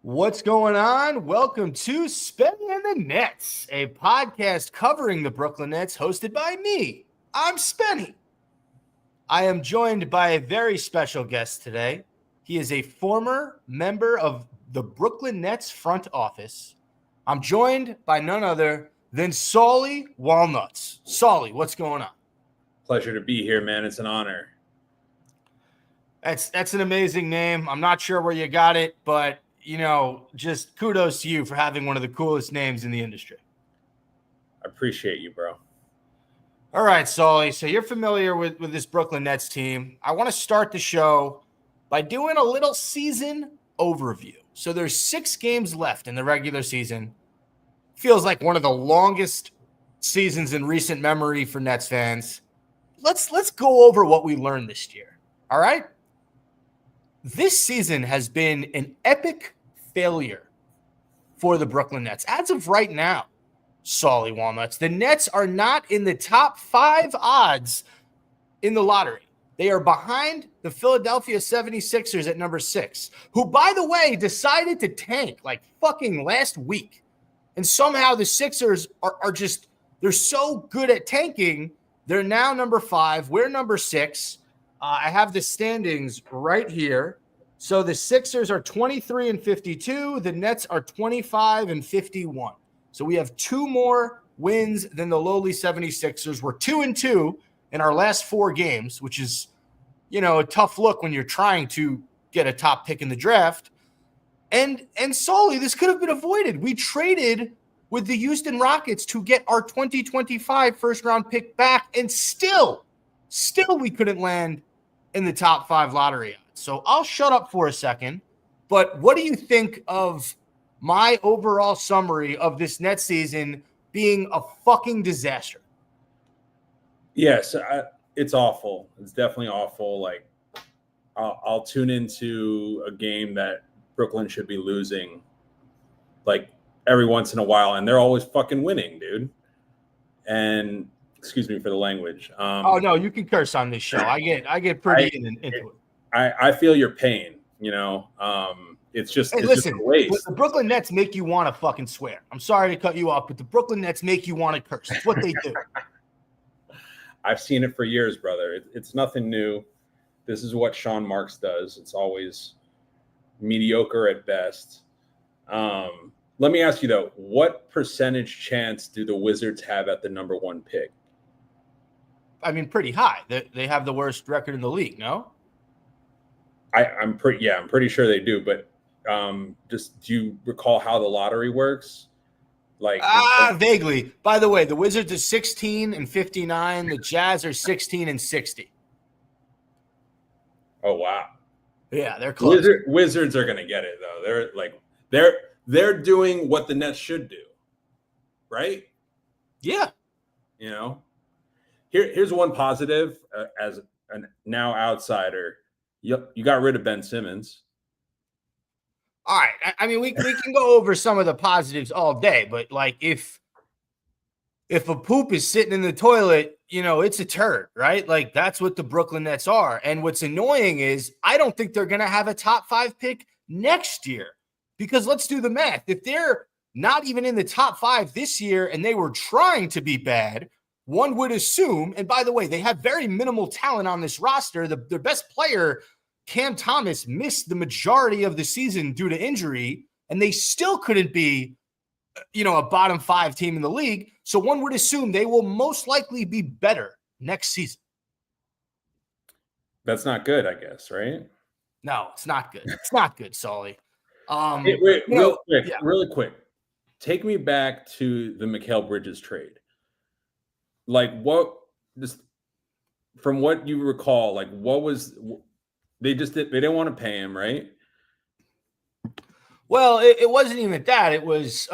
What's going on? Welcome to Spen and the Nets, a podcast covering the Brooklyn Nets hosted by me. I'm Spenny. I am joined by a very special guest today. He is a former member of the Brooklyn Nets front office. I'm joined by none other than Solly Walnuts. Solly, what's going on? Pleasure to be here, man. It's an honor. That's an amazing name. I'm not sure where you got it, but just kudos to you for having one of the coolest names in the industry. I appreciate you, bro. All right, Solly. So you're familiar with this Brooklyn Nets team. I want to start the show by doing a little season overview. So there's 6 games left in the regular season. Feels like one of the longest seasons in recent memory for Nets fans. Let's go over what we learned this year. All right? This season has been an epic failure for the Brooklyn Nets. As of right now, Solly Walnuts, the Nets are not in the top 5 odds in the lottery. They are behind the Philadelphia 76ers at number 6, who, by the way, decided to tank like fucking last week. And somehow the Sixers are just, they're so good at tanking. They're now number 5. We're number 6. I have the standings right here. So the Sixers are 23-52. The Nets are 25-51. So we have 2 more wins than the lowly 76ers. We're 2-2 in our last 4 games, which is, a tough look when you're trying to get a top pick in the draft. And Solly, this could have been avoided. We traded with the Houston Rockets to get our 2025 first-round pick back, and still we couldn't land in the top 5 lottery. So I'll shut up for a second, but what do you think of my overall summary of this Nets season being a fucking disaster? Yes, it's awful. It's definitely awful. Like, I'll tune into a game that Brooklyn should be losing, like, every once in a while, and they're always fucking winning, dude. And excuse me for the language. Oh no, you can curse on this show. I get pretty into it. I feel your pain. It's just just a waste. The Brooklyn Nets make you want to fucking swear. I'm sorry to cut you off, but the Brooklyn Nets make you want to curse. That's what they do. I've seen it for years, brother. It's nothing new. This is what Sean Marks does. It's always mediocre at best. Let me ask you, though, what percentage chance do the Wizards have at the number 1 pick? I mean, pretty high. They have the worst record in the league, no? I'm pretty sure they do. But just do you recall how the lottery works? Vaguely. By the way, the Wizards are 16-59. The Jazz are 16-60. Oh wow. Yeah, they're close. Wizards are gonna get it though. They're doing what the Nets should do, right? Yeah. Here's one positive as a now outsider. You got rid of Ben Simmons. All right. I mean, we can go over some of the positives all day, but like if a poop is sitting in the toilet, it's a turd, right? Like that's what the Brooklyn Nets are. And what's annoying is I don't think they're going to have a top 5 pick next year, because let's do the math. If they're not even in the top 5 this year and they were trying to be bad, one would assume, and by the way, they have very minimal talent on this roster. Their best player, Cam Thomas, missed the majority of the season due to injury, and they still couldn't be, a bottom 5 team in the league. So one would assume they will most likely be better next season. That's not good, I guess, right? No, it's not good. It's not good, Solly. Really quick. Take me back to the Mikal Bridges trade. Like from what you recall, like what was they didn't want to pay him, right? Well, it wasn't even that. It was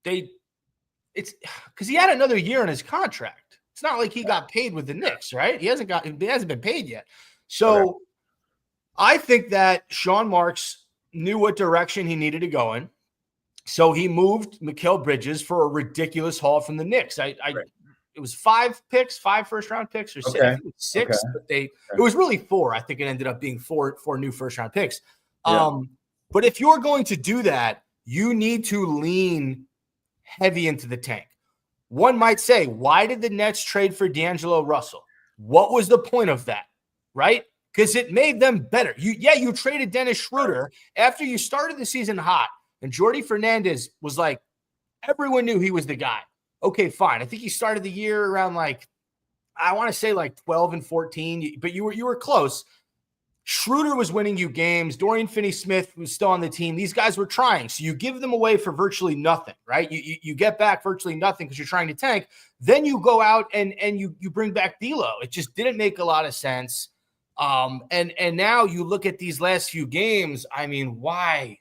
it's because he had another year in his contract. It's not like he got paid with the Knicks, right? He hasn't been paid yet. So okay. I think that Sean Marks knew what direction he needed to go in. So he moved Mikal Bridges for a ridiculous haul from the Knicks. It was 5 first-round picks, or 6. Okay. I think it was 6, but it was really 4. I think it ended up being 4 new first-round picks. Yeah. But if you're going to do that, you need to lean heavy into the tank. One might say, why did the Nets trade for D'Angelo Russell? What was the point of that, right? Because it made them better. You traded Dennis Schroeder after you started the season hot, and Jordi Fernandez was like, everyone knew he was the guy. Okay, fine. I think he started the year around like, I want to say like 12 and 14, but you were close. Schroeder was winning you games. Dorian Finney-Smith was still on the team. These guys were trying. So you give them away for virtually nothing, right? You get back virtually nothing because you're trying to tank. Then you go out and you bring back D'Lo. It just didn't make a lot of sense. And now you look at these last few games. I mean, why?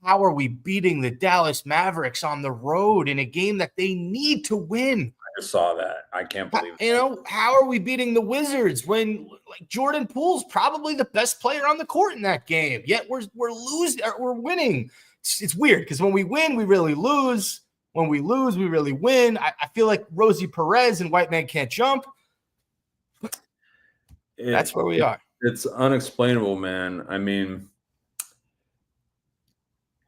How are we beating the Dallas Mavericks on the road in a game that they need to win? I just saw that. I can't believe it. You know, how are we beating the Wizards when like Jordan Poole's probably the best player on the court in that game? Yet we're losing, we're winning. It's weird because when we win, we really lose. When we lose, we really win. I feel like Rosie Perez and White Man Can't Jump. That's where we are. It's unexplainable, man. I mean,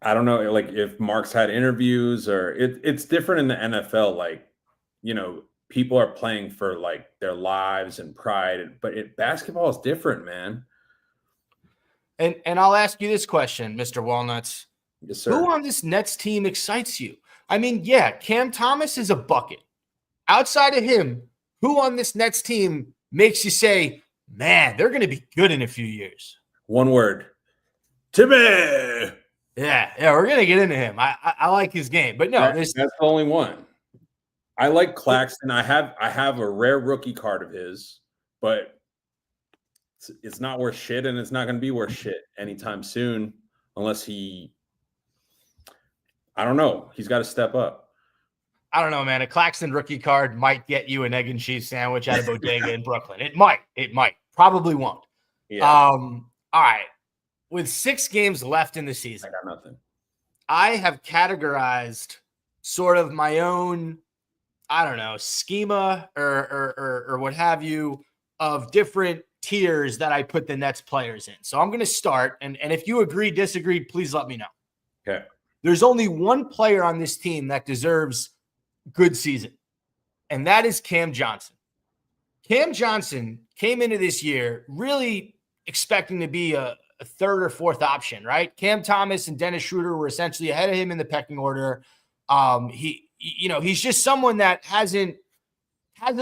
I don't know, like if Mark's had interviews or it's different in the NFL. Like, you know, people are playing for like their lives and pride, but basketball is different, man. And I'll ask you this question, Mr. Walnuts. Yes, sir. Who on this Nets team excites you? I mean, yeah, Cam Thomas is a bucket. Outside of him, who on this Nets team makes you say, man, they're going to be good in a few years? One word. Timmy. Yeah, we're going to get into him. I like his game. But no, that's the only one. I like Claxton. I have a rare rookie card of his, but it's not worth shit, and it's not going to be worth shit anytime soon unless I don't know. He's got to step up. I don't know, man. A Claxton rookie card might get you an egg and cheese sandwich at a bodega in Brooklyn. It might. Probably won't. Yeah. All right. With 6 games left in the season, I got nothing. I have categorized sort of my own, I don't know, schema or what have you of different tiers that I put the Nets players in. So I'm going to start, and if you agree, disagree, please let me know. Okay. There's only one player on this team that deserves good season, and that is Cam Johnson. Cam Johnson came into this year really expecting to be a third or fourth option, right? Cam Thomas and Dennis Schroeder were essentially ahead of him in the pecking order. He's just someone that hasn't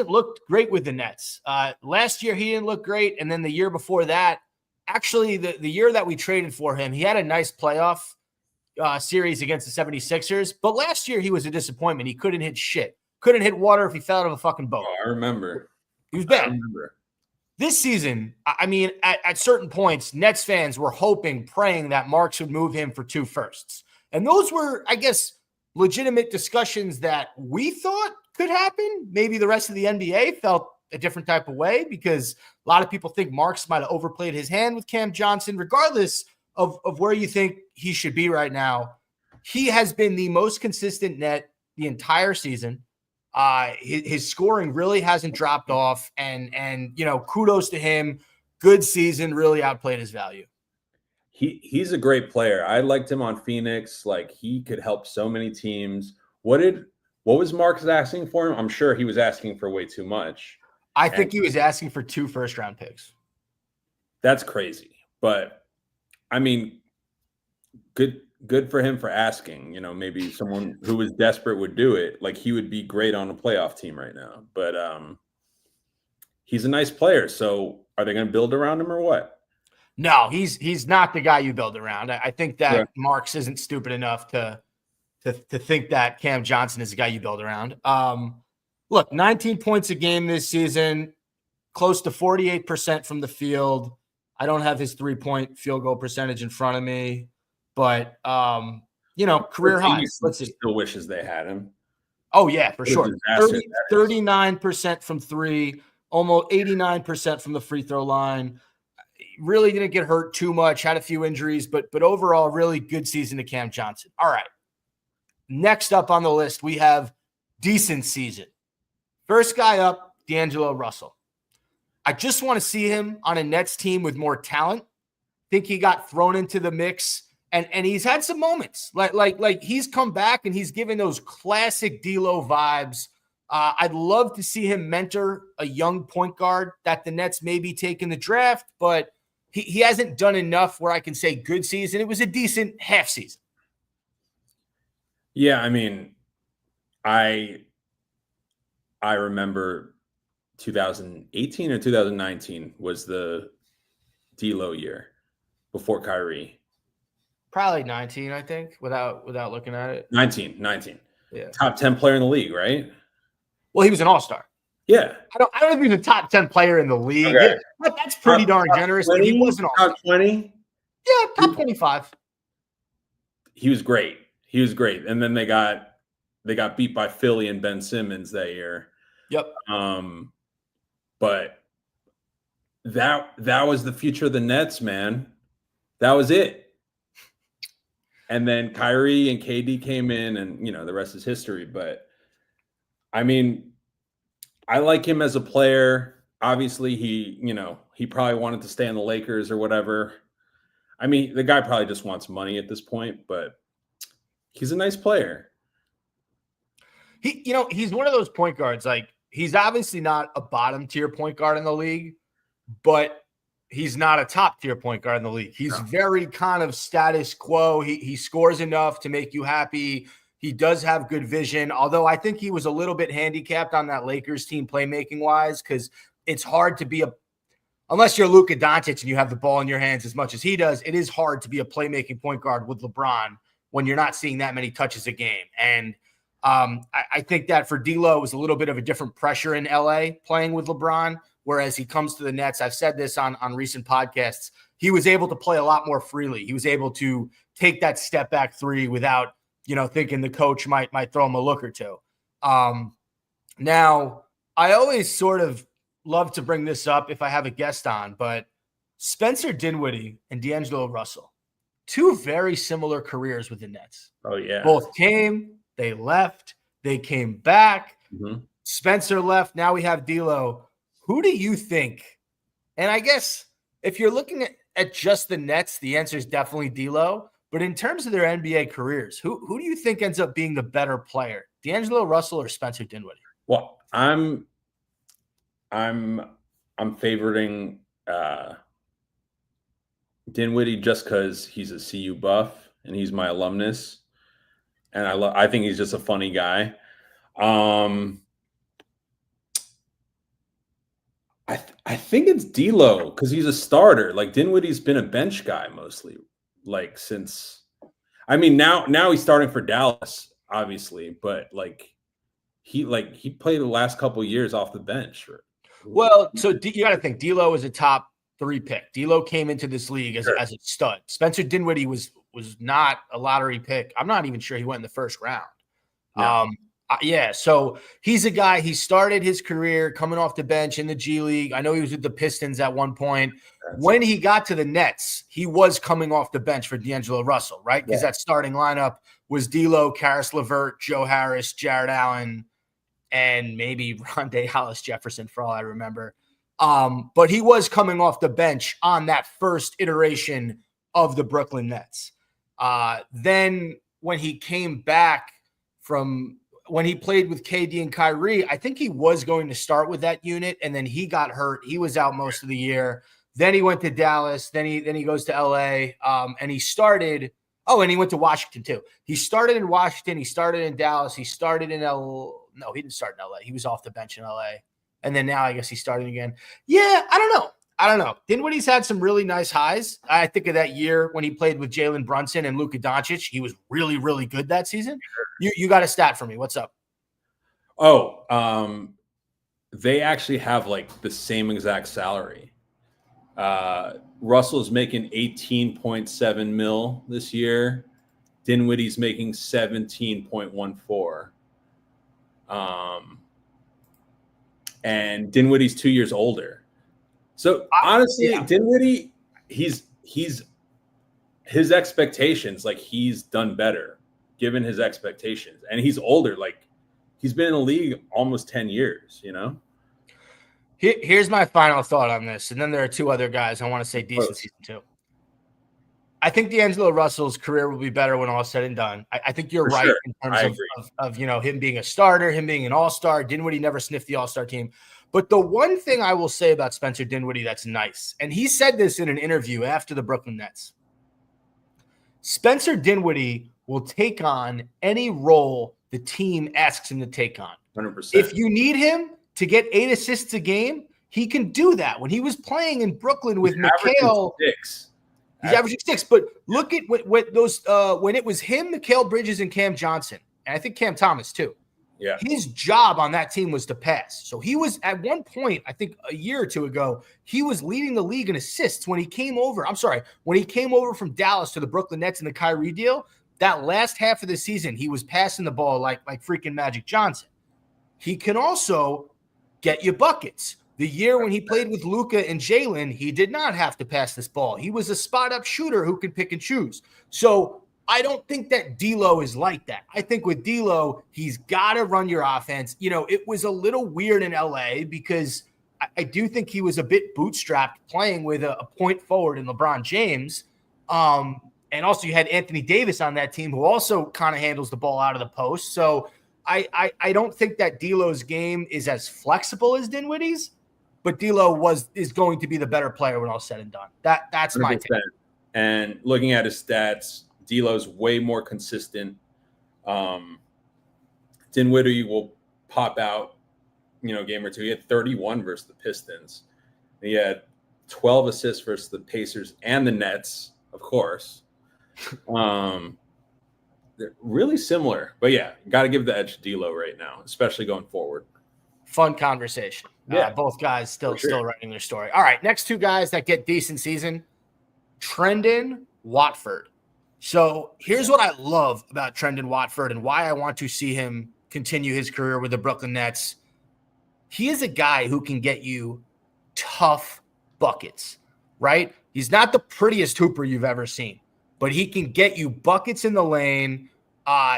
looked great with the Nets. Last year, he didn't look great. And then the year before that, actually the year that we traded for him, he had a nice playoff series against the 76ers. But last year, he was a disappointment. He couldn't hit shit. Couldn't hit water if he fell out of a fucking boat. Oh, I remember. He was bad. This season, I mean, at certain points, Nets fans were hoping, praying that Marks would move him for 2 firsts. And those were, I guess, legitimate discussions that we thought could happen. Maybe the rest of the NBA felt a different type of way because a lot of people think Marks might have overplayed his hand with Cam Johnson. Regardless of where you think he should be right now, he has been the most consistent net the entire season. His scoring really hasn't dropped off, and kudos to him. Good season, really outplayed his value. He's a great player. I liked him on Phoenix. Like, he could help so many teams. What was Marcus asking for him? I'm sure he was asking for way too much. I think he was asking for 2 first-round picks. That's crazy. But I mean, good for him for asking. You know, maybe someone who was desperate would do it. Like, he would be great on a playoff team right now. But he's a nice player. So are they going to build around him or what? No, he's not the guy you build around. I think that Marks isn't stupid enough to think that Cam Johnson is the guy you build around. Look, 19 points a game this season, close to 48% from the field. I don't have his 3-point field goal percentage in front of me, but career highs. Let's see. Still wishes they had him. Oh yeah, for sure. 39% from 3, almost 89% from the free throw line. Really didn't get hurt too much, had a few injuries, but overall, really good season to Cam Johnson. All right. Next up on the list, we have decent season. First guy up, D'Angelo Russell. I just want to see him on a Nets team with more talent. Think he got thrown into the mix And he's had some moments like he's come back and he's given those classic D'Lo vibes. I'd love to see him mentor a young point guard that the Nets may be taking the draft, but he hasn't done enough where I can say good season. It was a decent half season. Yeah, I mean, I remember 2018 or 2019 was the D'Lo year before Kyrie. Probably 19, I think, without looking at it. 19. Yeah. Top 10 player in the league, right? Well, he was an all-star. Yeah. I don't know if he's a top 10 player in the league. Okay. Yeah, that's pretty darn generous. 20, But he was an all-star. Top 20? Yeah, top 25. He was great. And then they got beat by Philly and Ben Simmons that year. Yep. But that was the future of the Nets, man. That was it. And then Kyrie and KD came in, and the rest is history. But I mean, I like him as a player. Obviously, he probably wanted to stay on the Lakers or whatever. I mean, the guy probably just wants money at this point, but he's a nice player. He's one of those point guards. Like, he's obviously not a bottom tier point guard in the league, but he's not a top tier point guard in the league. He's very kind of status quo. He scores enough to make you happy. He does have good vision, although I think he was a little bit handicapped on that Lakers team playmaking wise, because it's hard to be unless you're Luka Doncic and you have the ball in your hands as much as he does, it is hard to be a playmaking point guard with LeBron when you're not seeing that many touches a game. And I think that for D'Lo, it was a little bit of a different pressure in LA playing with LeBron, whereas he comes to the Nets. I've said this on recent podcasts. He was able to play a lot more freely. He was able to take that step back three without, thinking the coach might throw him a look or two. Now, I always sort of love to bring this up if I have a guest on, but Spencer Dinwiddie and D'Angelo Russell, two very similar careers with the Nets. Oh, yeah. Both came, they left, they came back. Mm-hmm. Spencer left. Now we have D'Lo. Who do you think? And I guess if you're looking at just the Nets, the answer is definitely D'Lo. But in terms of their NBA careers, who do you think ends up being the better player, D'Angelo Russell or Spencer Dinwiddie? Well, I'm favoriting Dinwiddie just because he's a CU buff and he's my alumnus, and I think he's just a funny guy. I think it's D'Lo because he's a starter. Like, Dinwiddie's been a bench guy mostly, like, since. I mean, now he's starting for Dallas, obviously, but he played the last couple of years off the bench. Well, so you got to think D'Lo is a top 3 pick. D'Lo came into this league as a stud. Spencer Dinwiddie was not a lottery pick. I'm not even sure he went in the first round. No. Yeah, so he's a guy, he started his career coming off the bench in the G League. I know he was with the Pistons at one point. When he got to the Nets, he was coming off the bench for D'Angelo Russell, right? Because that starting lineup was D'Lo, Karis LeVert, Joe Harris, Jared Allen, and maybe Rondae Hollis-Jefferson for all I remember. But he was coming off the bench on that first iteration of the Brooklyn Nets. Then when he came back when he played with KD and Kyrie, I think he was going to start with that unit, and then he got hurt. He was out most of the year. Then he went to Dallas. Then he goes to LA, and he started. Oh, and he went to Washington too. He started in Washington. He started in Dallas. He started in No, he didn't start in LA. He was off the bench in LA, and then now I guess he's starting again. Yeah, I don't know. Dinwiddie's had some really nice highs. I think of that year when he played with Jalen Brunson and Luka Doncic. He was really, really good that season. You got a stat for me. What's up? Oh, they actually have the same exact salary. Russell's making 18.7 mil this year. Dinwiddie's making 17.14. And Dinwiddie's 2 years older. So honestly, Dinwiddie, his expectations, he's done better given his expectations, and he's older. He's been in the league almost 10 years. Here's my final thought on this, and then there are two other guys I want to say decent season too. I think D'Angelo Russell's career will be better when all is said and done. I think you're For right sure. in terms of him being a starter, him being an all-star. Dinwiddie never sniffed the all-star team. But the one thing I will say about Spencer Dinwiddie that's nice, and he said this in an interview after the Brooklyn Nets, Spencer Dinwiddie will take on any role the team asks him to take on. 100%. If you need him to get 8 assists a game, he can do that. When he was playing in Brooklyn with Mikal, he's averaging 6. But look at what those when it was him, Mikal Bridges, and Cam Johnson, and I think Cam Thomas too. Yeah. His job on that team was to pass. So he was at one point, I think a year or two ago, he was leading the league in assists when he came over. When he came over from Dallas to the Brooklyn Nets in the Kyrie deal, that last half of the season, he was passing the ball like freaking Magic Johnson. He can also get you buckets. The year when he played with Luka and Jalen, he did not have to pass this ball. He was a spot-up shooter who can pick and choose. So I don't think that D'Lo is like that. I think with D'Lo, he's got to run your offense. It was a little weird in LA because I do think he was a bit bootstrapped playing with a point forward in LeBron James. And also you had Anthony Davis on that team who also kind of handles the ball out of the post. So I don't think that D'Lo's game is as flexible as Dinwiddie's, but D'Lo is going to be the better player when all said and done. That's 100%. My take. And looking at his stats, D'Lo's way more consistent. Dinwiddie will pop out, game or two. He had 31 versus the Pistons. He had 12 assists versus the Pacers and the Nets, of course. They're really similar, but yeah, got to give the edge to D'Lo right now, especially going forward. Fun conversation. Yeah, both guys still writing their story. All right, next 2 guys that get decent season: Trendon Watford. So here's what I love about Trendon Watford and why I want to see him continue his career with the Brooklyn Nets. He is a guy who can get you tough buckets, right? He's not the prettiest hooper you've ever seen, but he can get you buckets in the lane.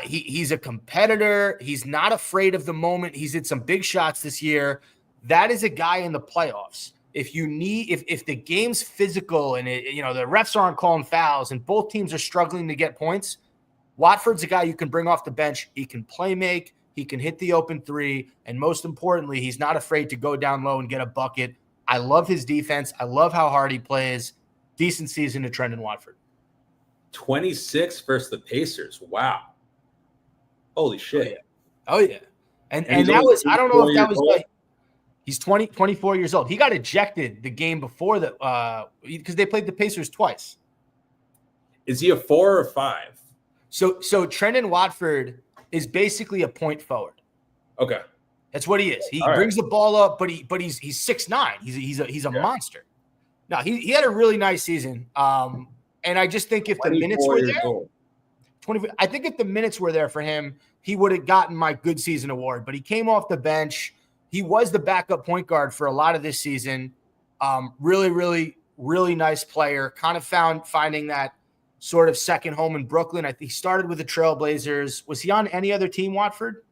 He's a competitor. He's not afraid of the moment. He's hit some big shots this year. That is a guy in the playoffs. If the game's physical and the refs aren't calling fouls and both teams are struggling to get points, Watford's a guy you can bring off the bench. He can play make. He can hit the open 3. And most importantly, he's not afraid to go down low and get a bucket. I love his defense. I love how hard he plays. Decent season to Trendon Watford. 26 versus the Pacers. Wow. Holy shit. Oh, yeah. And that was, I don't know if that was like, he's 24 years old. He got ejected the game before because they played the Pacers twice. Is he a 4 or 5? So Trendon Watford is basically a point forward. Okay. That's what he is. He brings the ball up, but he's 6'9". He's a monster. Now he had a really nice season. And I just think if the minutes were there, I think if the minutes were there for him, he would have gotten my good season award. But he came off the bench. He was the backup point guard for a lot of this season. Really, really, really nice player. Kind of finding that sort of second home in Brooklyn. I think he started with the Trailblazers. Was he on any other team, Watford?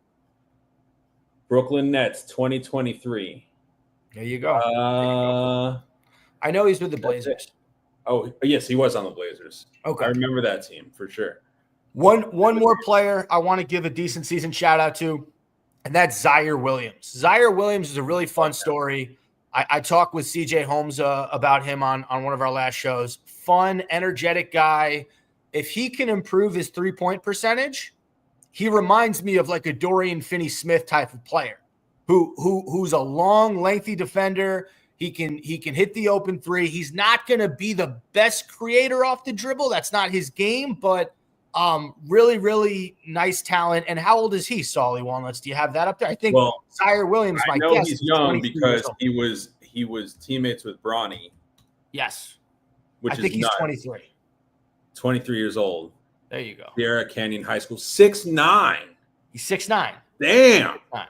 Brooklyn Nets, 2023. There you go. I know he's with the Blazers. Oh, yes, he was on the Blazers. Okay. I remember that team for sure. One more player I want to give a decent season shout out to, and that's Zaire Williams. Zaire Williams is a really fun story. I talked with CJ Holmes about him on one of our last shows. Fun, energetic guy. If he can improve his 3-point percentage, he reminds me of like a Dorian Finney-Smith type of player who's a long, lengthy defender. He can hit the open 3. He's not going to be the best creator off the dribble. That's not his game, but really, really nice talent. And how old is he, Solly Walnuts? Do you have that up there? I think Zaire Williams, I know he's young because he was teammates with Bronny. Yes. I think he's 23. 23 years old. There you go. Sierra Canyon High School. 6'9". He's 6'9". Damn. 6'9".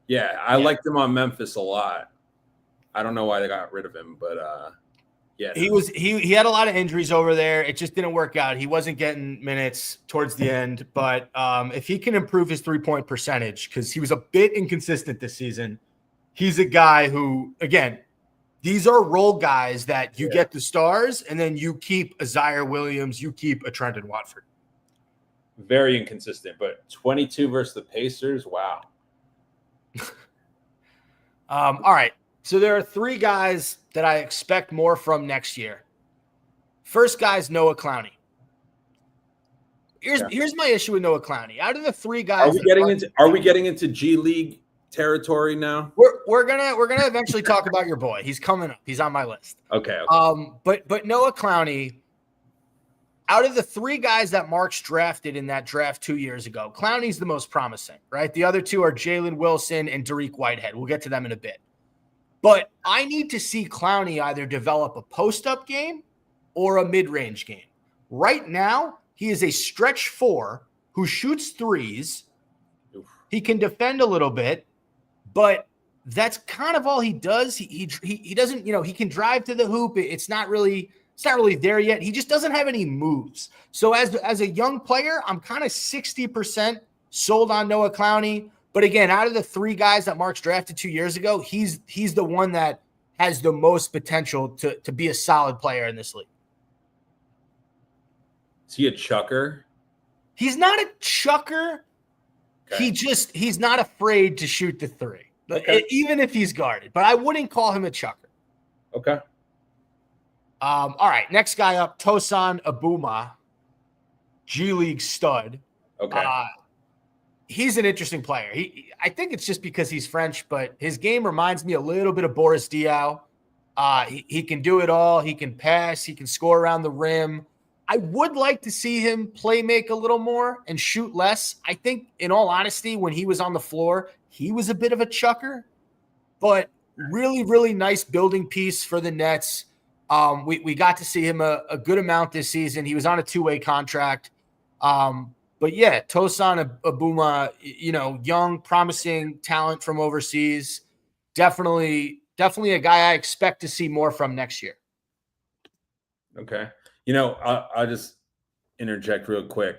Yeah, I liked him on Memphis a lot. I don't know why they got rid of him, but yeah. He had a lot of injuries over there. It just didn't work out. He wasn't getting minutes towards the end, but if he can improve his 3-point percentage, because he was a bit inconsistent this season, he's a guy who, again, These are role guys that you get the stars, and then you keep a Zaire Williams, you keep a Trenton Watford. Very inconsistent, but 22 versus the Pacers. Wow. All right. So there are three guys that I expect more from next year. First guy is Noah Clowney. Here's my issue with Noah Clowney. Out of the three guys, are we getting into G League territory now? We're gonna eventually talk about your boy. He's coming up. He's on my list. Okay. But Noah Clowney, out of the three guys that Marks drafted in that draft 2 years ago, Clowney's the most promising, right? The other two are Jalen Wilson and Dariq Whitehead. We'll get to them in a bit. But I need to see Clowney either develop a post-up game or a mid-range game. Right now, he is a stretch four who shoots threes. He can defend a little bit, but that's kind of all he does. He doesn't, he can drive to the hoop. It's not really there yet. He just doesn't have any moves. So as a young player, I'm kind of 60% sold on Noah Clowney. But again, out of the three guys that Marks drafted 2 years ago, he's the one that has the most potential to be a solid player in this league. Is he a chucker? He's not a chucker. Okay. He's not afraid to shoot the three, even if he's guarded. But I wouldn't call him a chucker. Okay. All right, next guy up, Tosan Abuma, G League stud. Okay. He's an interesting player. I think it's just because he's French, but his game reminds me a little bit of Boris Diaw. He can do it all. He can pass. He can score around the rim. I would like to see him play make a little more and shoot less. I think, in all honesty, when he was on the floor, he was a bit of a chucker, but really, really nice building piece for the Nets. We got to see him a good amount this season. He was on a two-way contract. But yeah, Tosan Abuma, young, promising talent from overseas. Definitely a guy I expect to see more from next year. Okay. I'll just interject real quick.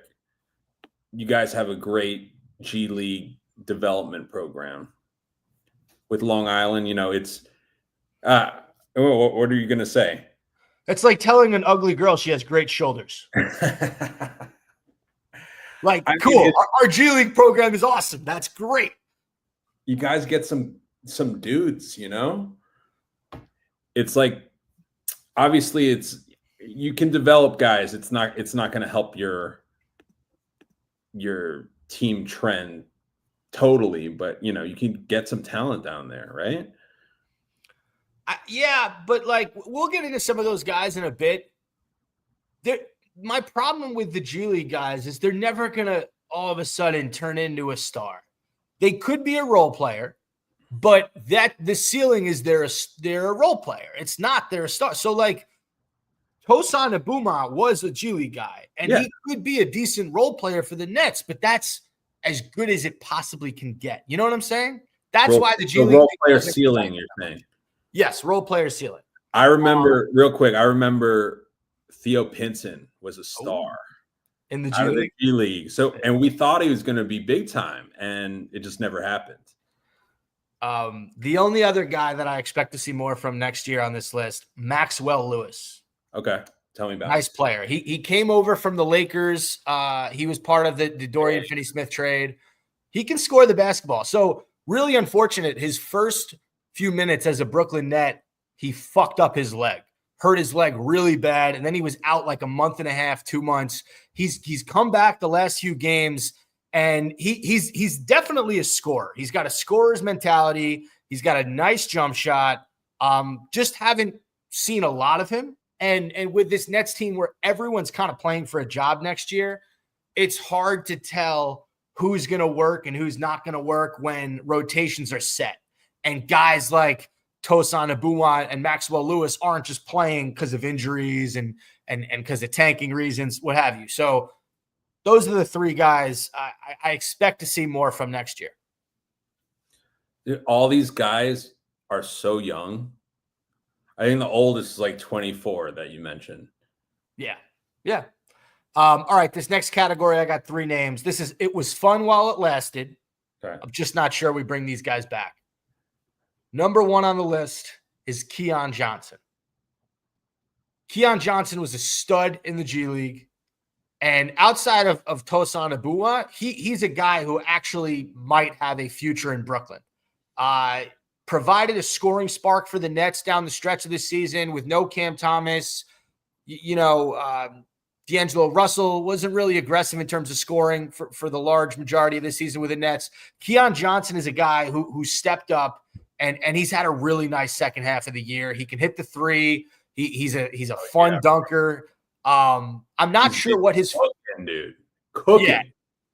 You guys have a great G League development program with Long Island. It's what are you going to say? It's like telling an ugly girl she has great shoulders. Cool. Our G League program is awesome. That's great. You guys get some dudes, It's like, obviously you can develop guys. It's not going to help your team trend totally, but you can get some talent down there, right? But we'll get into some of those guys in a bit. My problem with the G League guys is they're never going to all of a sudden turn into a star. They could be a role player, but the ceiling is they're a role player. It's not they're a star. So Tosan Abuma was a G League guy, and he could be a decent role player for the Nets, but that's as good as it possibly can get. You know what I'm saying? That's why the G League role player ceiling, you're saying. Yes, role player ceiling. I remember real quick. I remember Theo Pinson was a star in the G League. So, and we thought he was going to be big time, and it just never happened. The only other guy that I expect to see more from next year on this list, Maxwell Lewis. Okay, tell me about nice player. He came over from the Lakers. He was part of the Dorian Finney-Smith trade. He can score the basketball. So really unfortunate. His first few minutes as a Brooklyn Net, he fucked up his leg, hurt his leg really bad, and then he was out like a month and a half, 2 months. He's come back the last few games, and he's definitely a scorer. He's got a scorer's mentality. He's got a nice jump shot. Just haven't seen a lot of him. And with this Nets team where everyone's kind of playing for a job next year, it's hard to tell who's going to work and who's not going to work when rotations are set. And guys like Tosan Abuma and Maxwell Lewis aren't just playing because of injuries and because of tanking reasons, what have you. So those are the three guys I expect to see more from next year. All these guys are so young. I think the oldest is like 24 that you mentioned. Yeah. All right, this next category, I got three names. It was fun while it lasted. Okay. I'm just not sure we bring these guys back. Number one on the list, is Keon Johnson. Keon Johnson was a stud in the G League. And outside of Tosin Abua, he's a guy who actually might have a future in Brooklyn. Provided a scoring spark for the Nets down the stretch of the season with no Cam Thomas. D'Angelo Russell wasn't really aggressive in terms of scoring for the large majority of the season with the Nets. Keon Johnson is a guy who stepped up, and he's had a really nice second half of the year. He can hit the three. He's a fun dunker. I'm not sure what his cooking. Yeah,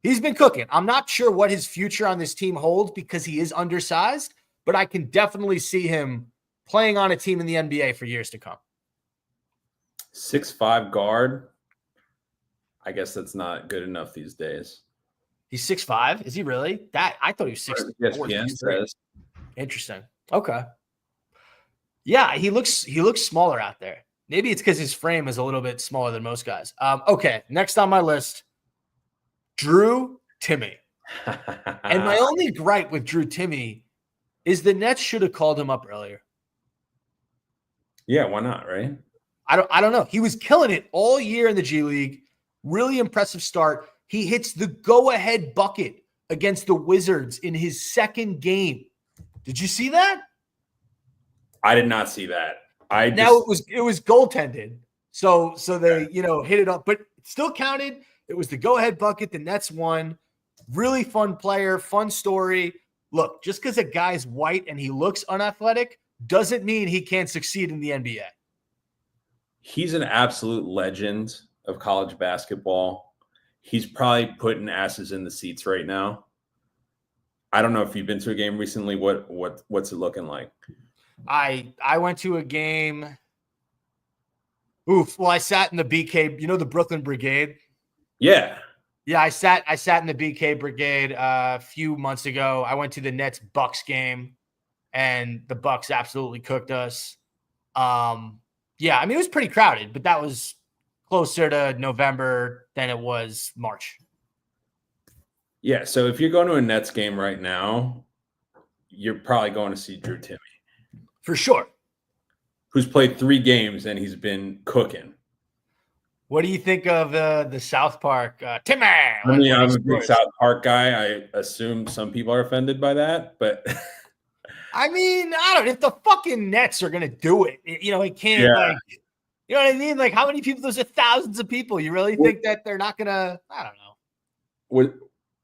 he's been cooking. I'm not sure what his future on this team holds because he is undersized, but I can definitely see him playing on a team in the NBA for years to come. 6'5" guard. I guess that's not good enough these days. He's 6'5". Is he really? That I thought he was 6'4". ESPN says. Interesting. Okay. Yeah, he looks smaller out there. Maybe it's because his frame is a little bit smaller than most guys. Okay, next on my list, Drew Timme. And my only gripe with Drew Timme is the Nets should have called him up earlier. Yeah, why not, right? I don't know. He was killing it all year in the G League. Really impressive start. He hits the go-ahead bucket against the Wizards in his second game. Did you see that? I did not see that. It was goaltended. So they, hit it up, but it still counted. It was the go-ahead bucket. The Nets won. Really fun player, fun story. Look, just because a guy's white and he looks unathletic doesn't mean he can't succeed in the NBA. He's an absolute legend of college basketball. He's probably putting asses in the seats right now. I don't know if you've been to a game recently. What's it looking like? I went to a game. Well, I sat in the BK, the Brooklyn Brigade. Yeah. Yeah, I sat in the BK Brigade a few months ago. I went to the Nets Bucks game, and the Bucks absolutely cooked us. Yeah, I mean, it was pretty crowded, but that was closer to November than it was March. Yeah, so if you're going to a Nets game right now, you're probably going to see Drew Timme. For sure. Who's played 3 games and he's been cooking. What do you think of the South Park Timme? I mean, I'm a big South Park guy. I assume some people are offended by that, but I mean, I don't know. If the fucking Nets are going to do it, it can't, you know what I mean? Like, how many people? Those are thousands of people. You really think that they're not going to, I don't know.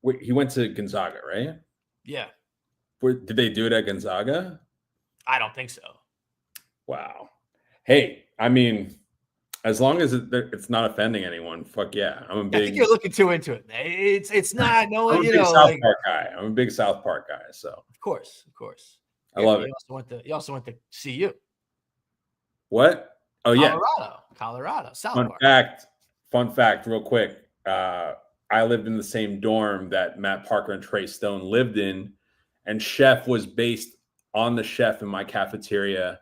Wait, he went to Gonzaga, right? Yeah. Did they do it at Gonzaga? I don't think so. Wow. Hey, I mean, as long as it's not offending anyone, fuck yeah. I think you're looking too into it. It's not. No, I'm a big South Park guy. I'm a big South Park guy. So of course. I love it. You also went to CU. What? Oh yeah, Colorado. South Park. Fun fact, real quick. I lived in the same dorm that Matt Parker and Trey Stone lived in, and Chef was based on the chef in my cafeteria,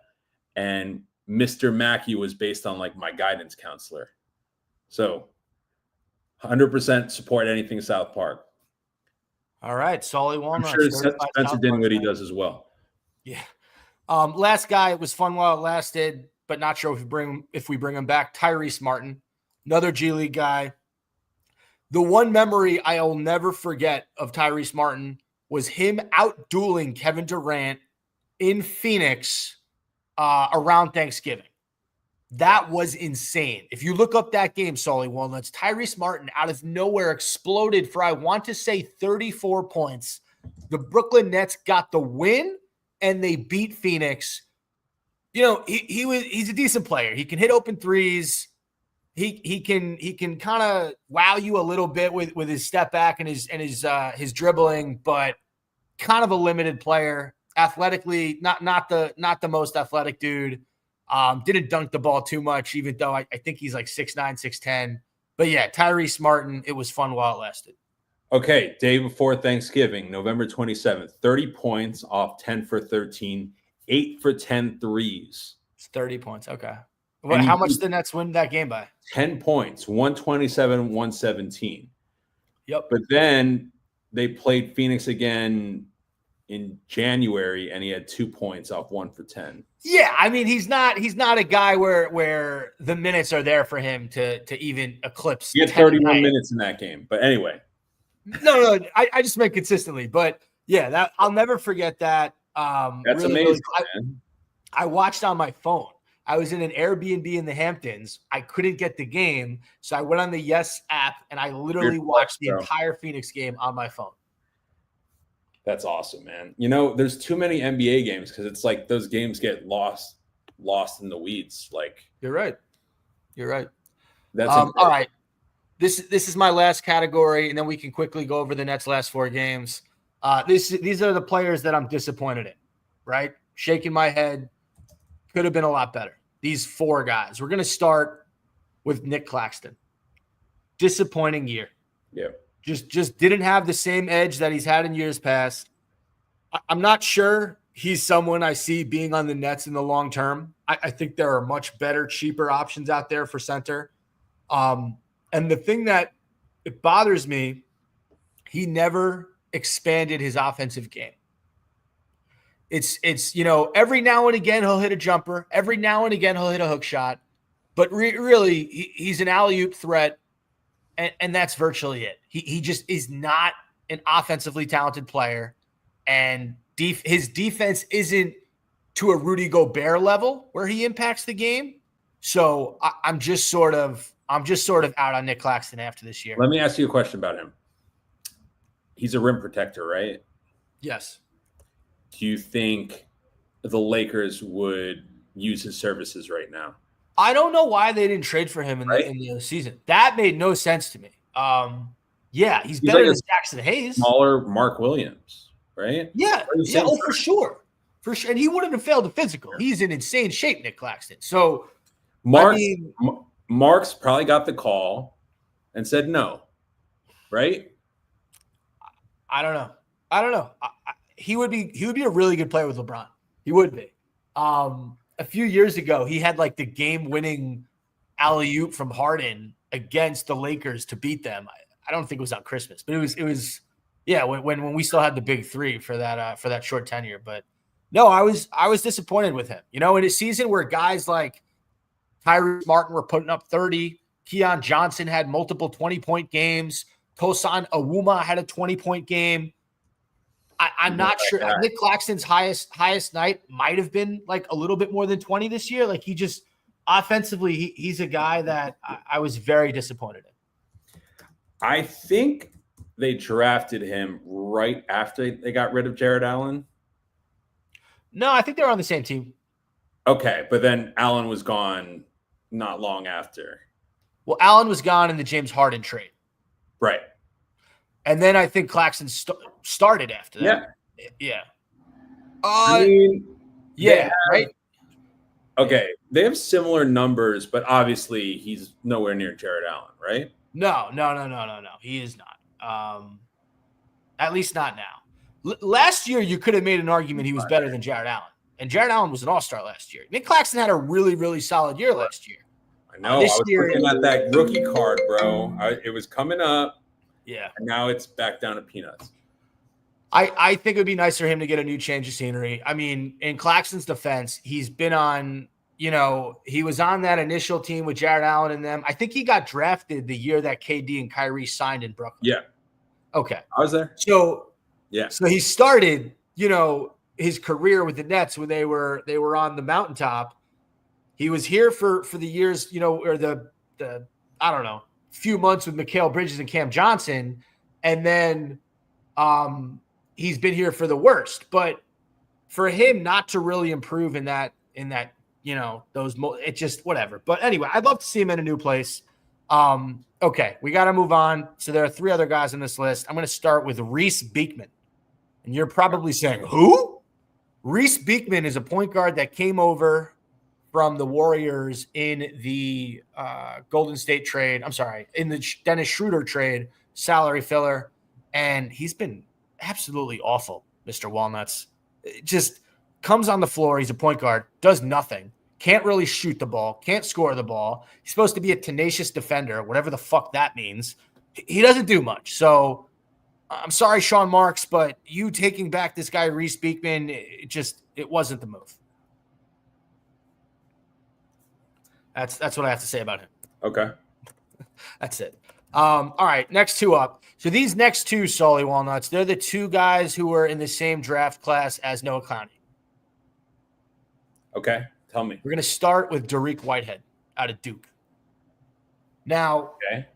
and Mr. Mackey was based on like my guidance counselor. So 100% support anything South Park. All right. Solly Walnuts. I'm sure Spencer Dinwiddie does as well. Yeah. Last guy, it was fun while it lasted, but not sure if we bring him back. Tyrese Martin, another G League guy. The one memory I'll never forget of Tyrese Martin was him out-dueling Kevin Durant in Phoenix around Thanksgiving. That was insane. If you look up that game, Solly Walnuts, Tyrese Martin out of nowhere exploded for, I want to say, 34 points. The Brooklyn Nets got the win, and they beat Phoenix. He's a decent player. He can hit open threes. He can kind of wow you a little bit with his step back and his dribbling, but kind of a limited player. Athletically, not the most athletic dude. Didn't dunk the ball too much, even though I think he's like 6'9", 6'10". But yeah, Tyrese Martin, it was fun while it lasted. Okay, day before Thanksgiving, November 27th, 30 points off 10 for 13, 8 for 10 threes. It's 30 points. Okay. How much did the Nets win that game by? 10 points, 127-117. Yep. But then they played Phoenix again in January, and he had 2 points off 1 for 10. Yeah, I mean he's not a guy where the minutes are there for him to even eclipse. He had 31 minutes in that game, but anyway. No, I just meant consistently, but yeah, that I'll never forget that. That's really, amazing. Really, I watched on my phone. I was in an Airbnb in the Hamptons. I couldn't get the game, so I went on the Yes app and I literally watched the entire Phoenix game on my phone. That's awesome, man. You know, there's too many NBA games because it's like those games get lost in the weeds. Like you're right. That's all right. This is my last category, and then we can quickly go over the Nets' last 4 games. These are the players that I'm disappointed in. Right, shaking my head. Could have been a lot better. These 4 guys. We're going to start with Nick Claxton. Disappointing year. Yeah. Just didn't have the same edge that he's had in years past. I'm not sure he's someone I see being on the Nets in the long term. I think there are much better, cheaper options out there for center. And the thing that it bothers me, he never expanded his offensive game. It's every now and again he'll hit a jumper. Every now and again he'll hit a hook shot. But really, he's an alley-oop threat. And that's virtually it. He just is not an offensively talented player, and his defense isn't to a Rudy Gobert level where he impacts the game. So I'm just sort of out on Nick Claxton after this year. Let me ask you a question about him. He's a rim protector, right? Yes. Do you think the Lakers would use his services right now? I don't know why they didn't trade for him in the season. That made no sense to me. Yeah, he's better than Jackson Hayes. Smaller Mark Williams, right? Yeah, for sure. And he wouldn't have failed the physical. He's in insane shape, Nick Claxton. So, Mark's probably got the call and said no, right? I don't know. He would be a really good player with LeBron. He would be. A few years ago, he had like the game-winning alley-oop from Harden against the Lakers to beat them. I don't think it was on Christmas, but it was when we still had the big 3 for that short tenure. But no, I was disappointed with him. In a season where guys like Tyrese Martin were putting up 30, Keon Johnson had multiple 20-point games, Tosan Awuma had a 20-point game. I'm not sure. Nick Claxton's highest night might have been like a little bit more than 20 this year. Like he just offensively, he's a guy that I was very disappointed in. I think they drafted him right after they got rid of Jared Allen. No, I think they were on the same team. Okay, but then Allen was gone not long after. Well, Allen was gone in the James Harden trade. Right. And then I think Claxton started after that. Yeah. Right? Okay. They have similar numbers, but obviously he's nowhere near Jared Allen, right? No. He is not. At least not now. Last year, you could have made an argument he was better than Jared Allen. And Jared Allen was an all-star last year. Nick Claxton had a really, really solid year last year. I know. I was looking at that rookie card, bro. It was coming up. Yeah. And now it's back down to peanuts. I think it would be nice for him to get a new change of scenery. I mean, in Claxton's defense, he's been on, he was on that initial team with Jared Allen and them. I think he got drafted the year that KD and Kyrie signed in Brooklyn. Yeah. Okay. I was there. So, yeah. So he started, his career with the Nets when they were on the mountaintop. He was here for the years, or the I don't know, few months with Mikal Bridges and Cam Johnson, and then he's been here for the worst. But for him not to really improve in that it just whatever. But anyway, I'd love to see him in a new place. Okay, we got to move on. So there are 3 other guys on this list. I'm going to start with Reese Beekman, and you're probably saying who? Reese Beekman is a point guard that came over from the Warriors in the Golden State trade. I'm sorry, in the Dennis Schroeder trade, salary filler. And he's been absolutely awful, Mr. Walnuts. It just comes on the floor. He's a point guard, does nothing, can't really shoot the ball, can't score the ball. He's supposed to be a tenacious defender, whatever the fuck that means. He doesn't do much. So I'm sorry, Sean Marks, but you taking back this guy, Reese Beekman, it wasn't the move. That's what I have to say about him. Okay. That's it. All right, next two up. So these next two, Solly Walnuts, they're the two guys who were in the same draft class as Noah Clowney. Okay, tell me. We're going to start with Dariq Whitehead out of Duke. Now, Okay.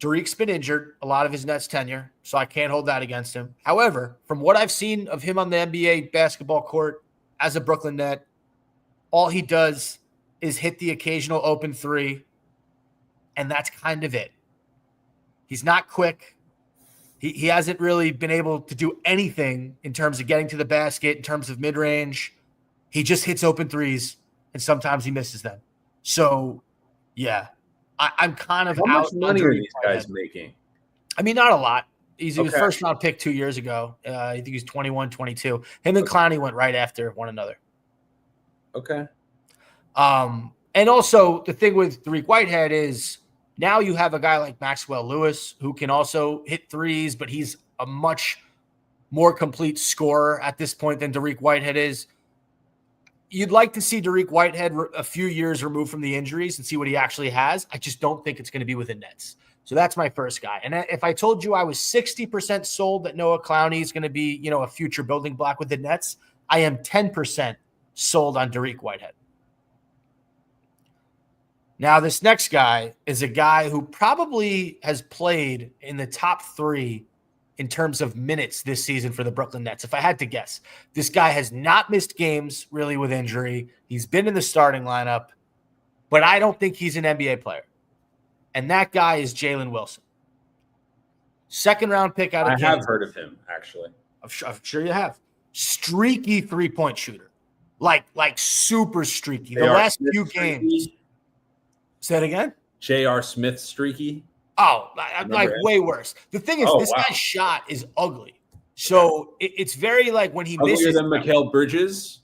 Dariq's been injured a lot of his Nets tenure, so I can't hold that against him. However, from what I've seen of him on the NBA basketball court as a Brooklyn Net, all he does is hit the occasional open three, and that's kind of it. He's not quick. He hasn't really been able to do anything in terms of getting to the basket, in terms of mid-range. He just hits open threes, and sometimes he misses them. So, yeah, I'm kind of How out. much money are these guys making? I mean, not a lot. He was Okay. first-round pick 2 years ago. I think he's 21, 22. Him and Clowney went right after one another. Okay. And also, the thing with Dariq Whitehead is now you have a guy like Maxwell Lewis who can also hit threes, but he's a much more complete scorer at this point than Dariq Whitehead is. You'd like to see Dariq Whitehead a few years removed from the injuries and see what he actually has. I just don't think it's going to be with the Nets. So that's my first guy. And if I told you I was 60% sold that Noah Clowney is going to be, a future building block with the Nets, I am 10% sold on Dariq Whitehead. Now, this next guy is a guy who probably has played in the top 3 in terms of minutes this season for the Brooklyn Nets. If I had to guess, this guy has not missed games really with injury. He's been in the starting lineup, but I don't think he's an NBA player. And that guy is Jalen Wilson. Second-round pick out of Kansas. I have heard of him, actually. I'm sure you have. Streaky three-point shooter. Like super streaky. The last few games. Say it again? J.R. Smith streaky? Oh, like way worse. The thing is, this guy's shot is ugly. So it's very like when he misses. Uglier than Mikal Bridges?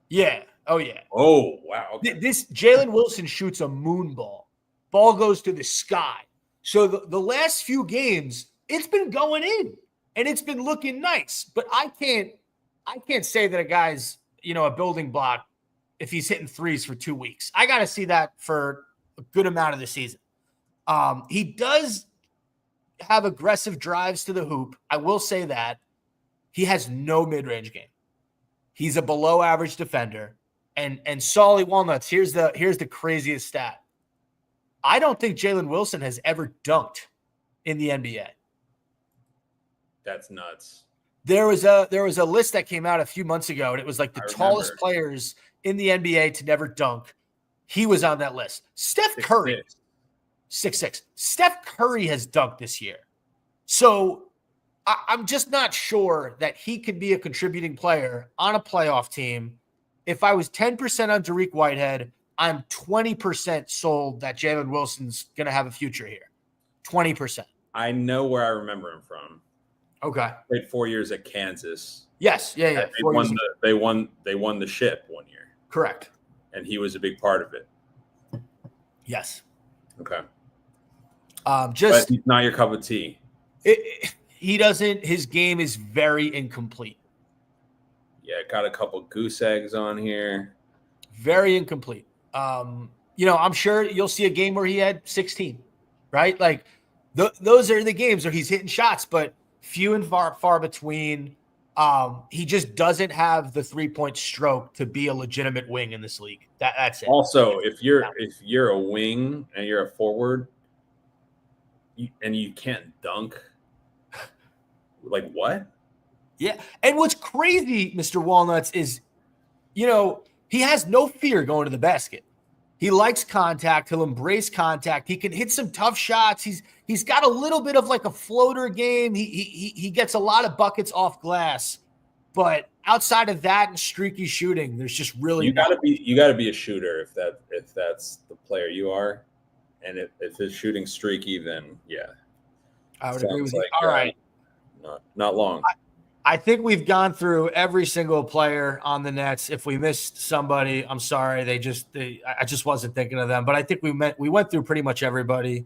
Yeah. Oh, yeah. Oh, wow. Okay. This Jalen Wilson shoots a moon ball. Ball goes to the sky. So the last few games, it's been going in. And it's been looking nice. But I can't say that a guy's, a building block if he's hitting threes for 2 weeks. I got to see that for a good amount of the season. He does have aggressive drives to the hoop. I will say that. He has no mid-range game. He's a below average defender. And Solly Walnuts, here's the craziest stat. I don't think Jalen Wilson has ever dunked in the NBA. That's nuts. There was a list that came out a few months ago, and it was like the tallest players in the NBA to never dunk. He was on that list. Steph Curry. 6'6". Steph Curry has dunked this year. So I'm just not sure that he could be a contributing player on a playoff team. If I was 10% on Dariq Whitehead, I'm 20% sold that Jalen Wilson's going to have a future here. 20%. I know where I remember him from. Okay. Played 4 years at Kansas. Yes. Yeah. They won the ship 1 year. Correct. And he was a big part of it. Yes. Okay. But he's not your cup of tea. He doesn't. His game is very incomplete. Yeah, got a couple goose eggs on here. Very incomplete. I'm sure you'll see a game where he had 16, right? Like those are the games where he's hitting shots, but few and far between. He just doesn't have the 3-point stroke to be a legitimate wing in this league. That's it. Also, if you're a wing and you're a forward, and you can't dunk, like what? Yeah, and what's crazy, Mr. Walnuts, is he has no fear going to the basket. He likes contact. He'll embrace contact. He can hit some tough shots. He's got a little bit of like a floater game. He gets a lot of buckets off glass, but outside of that and streaky shooting, there's just really you got to be a shooter if that's the player you are, and if it's shooting streaky, then yeah, I would agree with you. All right, not long. I think we've gone through every single player on the Nets. If we missed somebody, I'm sorry. I just wasn't thinking of them. But I think we went through pretty much everybody.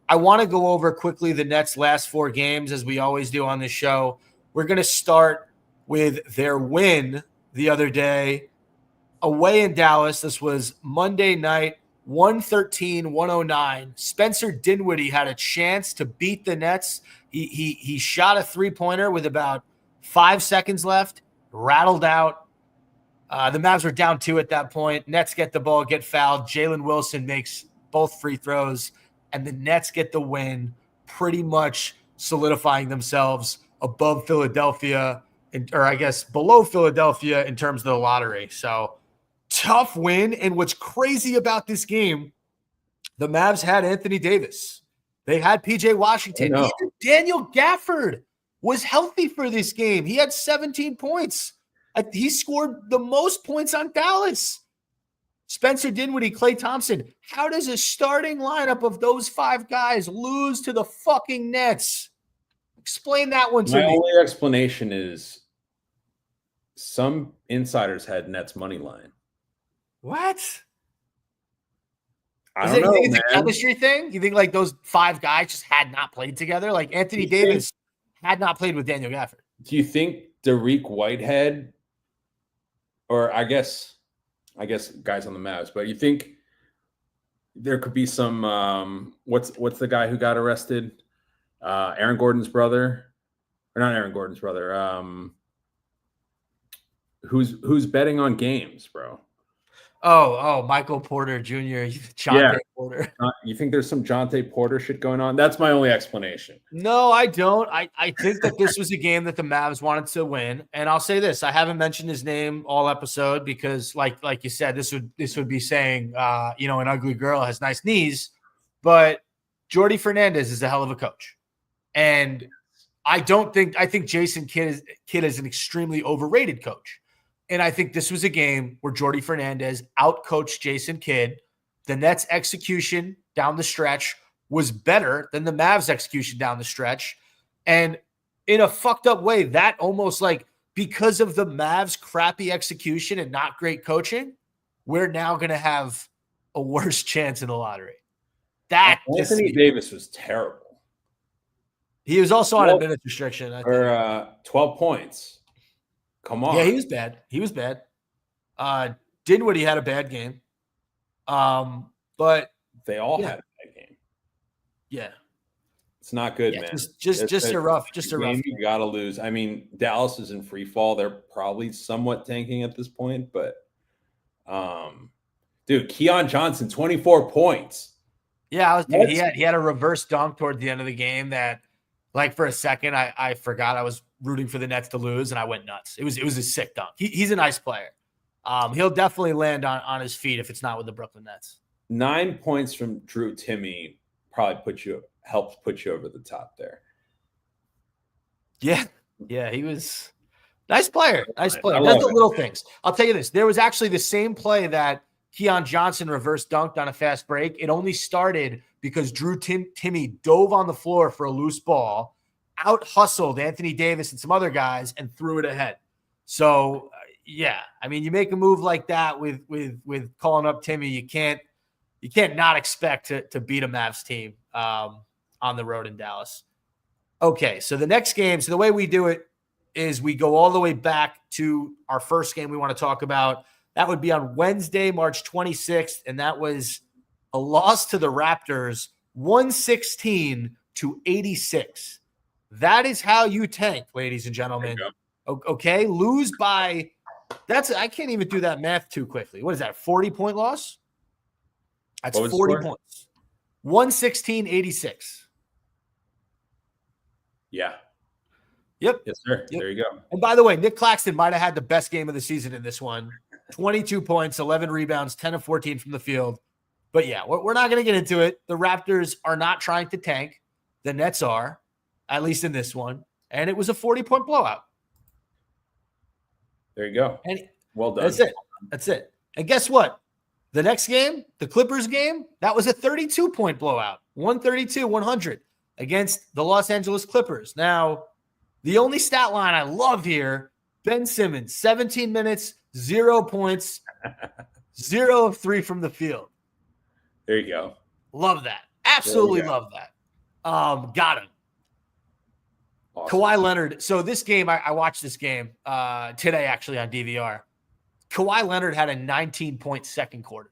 I want to go over quickly the Nets' last 4 games, as we always do on this show. We're going to start with their win the other day away in Dallas. This was Monday night, 113-109. Spencer Dinwiddie had a chance to beat the Nets. He shot a three-pointer with about 5 seconds left, rattled out. The Mavs were down 2 at that point. Nets get the ball, get fouled. Jalen Wilson makes both free throws, and the Nets get the win, pretty much solidifying themselves above Philadelphia, or I guess below Philadelphia in terms of the lottery. So tough win. And what's crazy about this game, the Mavs had Anthony Davis. They had PJ Washington. Even Daniel Gafford was healthy for this game. He had 17 points. He scored the most points on Dallas. Spencer Dinwiddie, Klay Thompson. How does a starting lineup of those 5 guys lose to the fucking Nets? Explain that one to me. My only explanation is some insiders had Nets money line. What? I don't know, you think man. It's a chemistry thing? You think like those 5 guys just had not played together? Like Anthony Davis had not played with Daniel Gafford. Do you think Dariq Whitehead, or I guess guys on the Mavs, but you think there could be some what's the guy who got arrested? Aaron Gordon's brother, or not Aaron Gordon's brother? Who's betting on games, bro? Oh, Michael Porter Jr., Jonte Porter. You think there's some Jonte Porter shit going on? That's my only explanation. No, I don't. I think that this was a game that the Mavs wanted to win. And I'll say this. I haven't mentioned his name all episode because like you said, this would be saying, an ugly girl has nice knees. But Jordy Fernandez is a hell of a coach. And I think Jason Kidd is an extremely overrated coach. And I think this was a game where Jordy Fernandez outcoached Jason Kidd. The Nets' execution down the stretch was better than the Mavs' execution down the stretch. And in a fucked up way, that almost like because of the Mavs' crappy execution and not great coaching, we're now going to have a worse chance in the lottery. Anthony Davis was terrible. He was also on a minutes restriction. I think. 12 points. Come on. Yeah, he was bad. Dinwiddie had a bad game. But they all had a bad game. Yeah. It's not good, man. Just a rough game. You got to lose. I mean, Dallas is in free fall. They're probably somewhat tanking at this point, but dude, Keon Johnson, 24 points. Yeah, he had a reverse dunk toward the end of the game that, like, for a second I forgot I was rooting for the Nets to lose and I went nuts. It was a sick dunk. He's a nice player. He'll definitely land on his feet if it's not with the Brooklyn Nets. 9 points from Drew Timme probably helps put you over the top there. Yeah, he was nice player. Nice player. That's the little things. I'll tell you this. There was actually the same play that Keon Johnson reverse dunked on a fast break. It only started because Drew Timme dove on the floor for a loose ball, out hustled Anthony Davis and some other guys, and threw it ahead. So yeah, I mean, you make a move like that with calling up Timme, you can't not expect to beat a Mavs team on the road in Dallas. Okay, so the next game. So the way we do it is we go all the way back to our first game we want to talk about. That would be on Wednesday, March 26th, and that was a loss to the Raptors, 116-86. That is how you tank, ladies and gentlemen. Okay, lose by I can't even do that math too quickly. What is that? 40-point loss? That's 40 points. 116-86. Yeah. Yep. Yes, sir. Yep. There you go. And by the way, Nick Claxton might have had the best game of the season in this one. 22 points, 11 rebounds, 10 of 14 from the field. But yeah, we're not going to get into it. The Raptors are not trying to tank. The Nets are, at least in this one. And it was a 40-point blowout. There you go. And well done. That's it. And guess what? The next game, the Clippers game, that was a 32-point blowout. 132-100 against the Los Angeles Clippers. Now, the only stat line I love here, Ben Simmons, 17 minutes, 0 points, 0 of 3 from the field. There you go. Love that. Absolutely love that. Got him. Awesome. Kawhi Leonard. So this game, I watched this game today actually on DVR. Kawhi Leonard had a 19-point second quarter.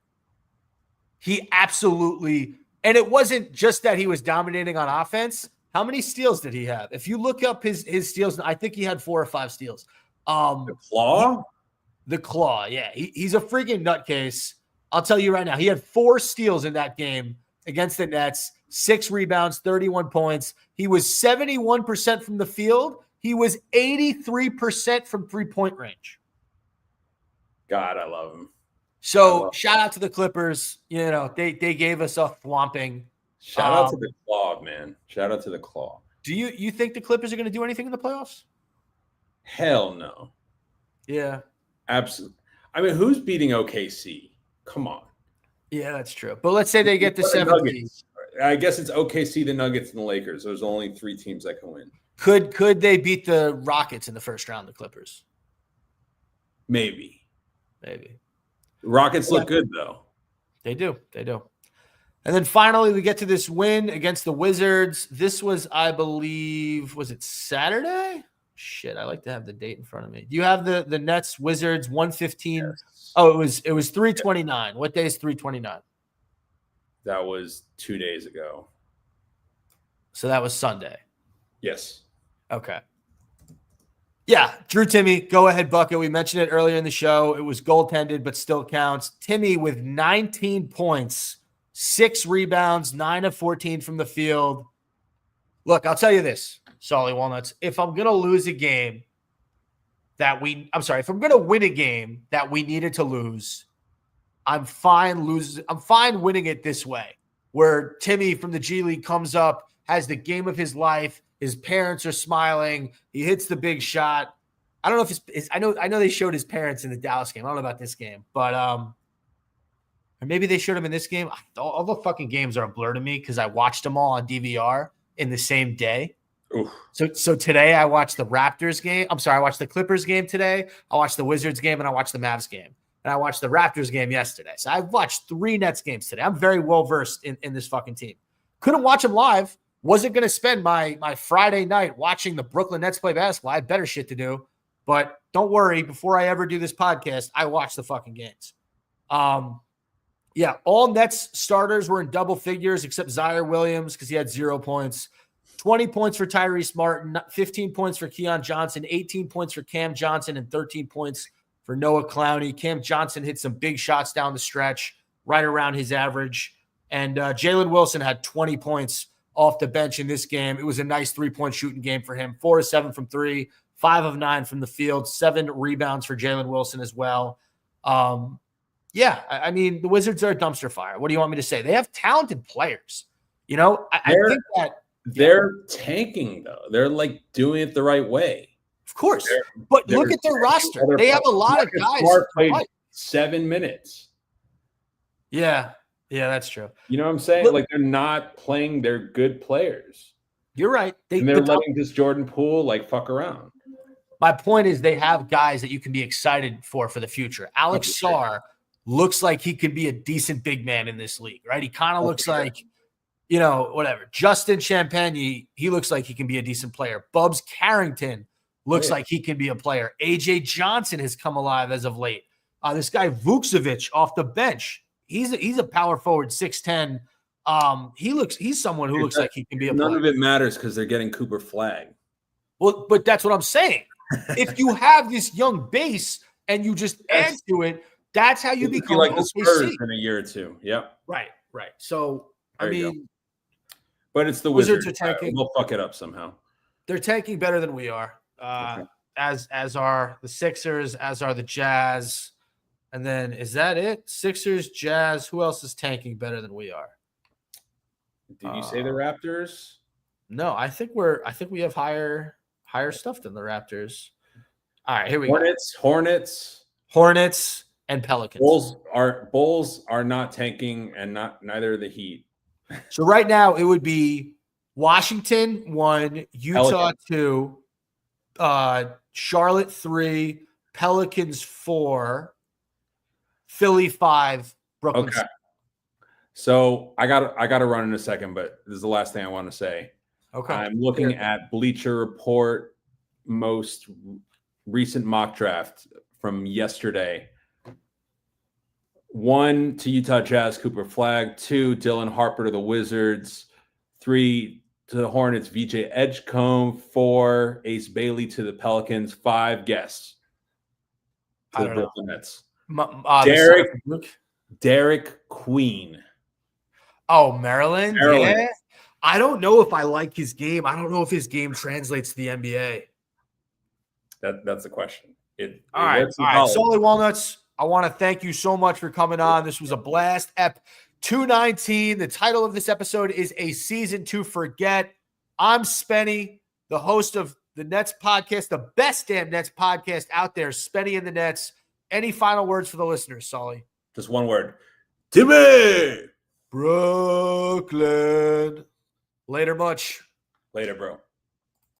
He absolutely, and it wasn't just that he was dominating on offense. How many steals did he have? If you look up his steals, I think he had 4 or 5 steals. The claw? The claw, yeah. He's a freaking nutcase. I'll tell you right now, he had 4 steals in that game against the Nets, 6 rebounds, 31 points. He was 71% from the field. He was 83% from three-point range. God, I love him. So shout out to the Clippers. You know, they gave us a thwomping. Shout out to the claw, man. Shout out to the claw. Do you think the Clippers are going to do anything in the playoffs? Hell no. Yeah. Absolutely. I mean, who's beating OKC? Come on. Yeah, that's true. But let's say they get the 7th. I guess it's OKC, the Nuggets, and the Lakers. There's only 3 teams that can win. Could they beat the Rockets in the first round, the Clippers? Maybe. Rockets look good, though. They do. And then finally, we get to this win against the Wizards. This was, I believe, was it Saturday? Shit, I like to have the date in front of me. Do you have the Nets Wizards 115? Yes. Oh, it was 329. What day is 329? That was 2 days ago. So that was Sunday. Yes. Okay. Yeah, Drew Timme, go-ahead bucket. We mentioned it earlier in the show. It was goaltended, but still counts. Timme with 19 points, 6 rebounds, 9 of 14 from the field. Look, I'll tell you this, Solly Walnuts. If I'm going to lose a game if I'm going to win a game that we needed to lose, I'm fine winning it this way, where Timme from the G League comes up, has the game of his life. His parents are smiling. He hits the big shot. I don't know if I know they showed his parents in the Dallas game. I don't know about this game, but or maybe they showed him in this game. All the fucking games are a blur to me because I watched them all on DVR in the same day. Oof. So today I watched the Raptors game. I'm sorry, I watched the Clippers game today. I watched the Wizards game and I watched the Mavs game. And I watched the Raptors game yesterday. So I've watched 3 Nets games today. I'm very well versed in this fucking team. Couldn't watch them live. Wasn't going to spend my Friday night watching the Brooklyn Nets play basketball. I had better shit to do. But don't worry, before I ever do this podcast, I watch the fucking games. Yeah, all Nets starters were in double figures except Zaire Williams because he had 0 points. 20 points for Tyrese Martin, 15 points for Keon Johnson, 18 points for Cam Johnson, and 13 points for Noah Clowney. Cam Johnson hit some big shots down the stretch, right around his average. And Jalen Wilson had 20 points off the bench in this game. It was a nice 3-point shooting game for him. 4 of 7 from 3, 5 of 9 from the field, 7 rebounds for Jalen Wilson as well. Yeah, I mean, the Wizards are a dumpster fire. What do you want me to say? They have talented players. You know, I think that they're tanking, though. They're like doing it the right way. Of course. But look at their roster. They have a lot of guys. Smart played 7 minutes. Yeah, that's true. You know what I'm saying? Look, like they're not playing their good players. You're right. They're letting this Jordan Poole like fuck around. My point is they have guys that you can be excited for the future. Alex Sarr looks like he could be a decent big man in this league, right? He kind of looks like, you know, whatever. Justin Champagny, he looks like he can be a decent player. Bubbs Carrington looks like he can be a player. AJ Johnson has come alive as of late. This guy Vukcevic off the bench, he's a power forward, 6'10". He's someone who looks like he can be a player. None of it matters because they're getting Cooper Flag. Well, but that's what I'm saying. If you have this young base and you just add to it, that's how you become like the Spurs in a year or two. Yep. Right. So I mean, but it's the Wizards. Are tanking. We'll fuck it up somehow. They're tanking better than we are. As are the Sixers, as are the Jazz. And then is that it? Sixers, Jazz. Who else is tanking better than we are? Did you say the Raptors? No, I think we have higher stuff than the Raptors. All right, here we go. Hornets and Pelicans. Bulls are not tanking, and neither are the Heat. So right now it would be Washington 1, Utah 2, Charlotte 3, Pelicans 4, Philly 5, Brooklyn 6. So I got to run in a second, but this is the last thing I want to say. Okay. I'm looking at Bleacher Report most recent mock draft from yesterday. 1 to Utah Jazz, Cooper Flagg. 2, Dylan Harper to the Wizards. 3 to the Hornets, VJ Edgecombe. 4, Ace Bailey to the Pelicans. 5, guess, to the Brooklyn Nets. Derek Queen. Oh, Maryland? Yeah. I don't know if I like his game. I don't know if his game translates to the NBA. That's the question. All right. Solly Walnuts, I want to thank you so much for coming on. This was a blast. Ep 219. The title of this episode is A Season to Forget. I'm Spenny, the host of the Nets podcast, the best damn Nets podcast out there, Spenny and the Nets. Any final words for the listeners, Solly? Just one word. Timmy! Brooklyn. Later, much. Later, bro.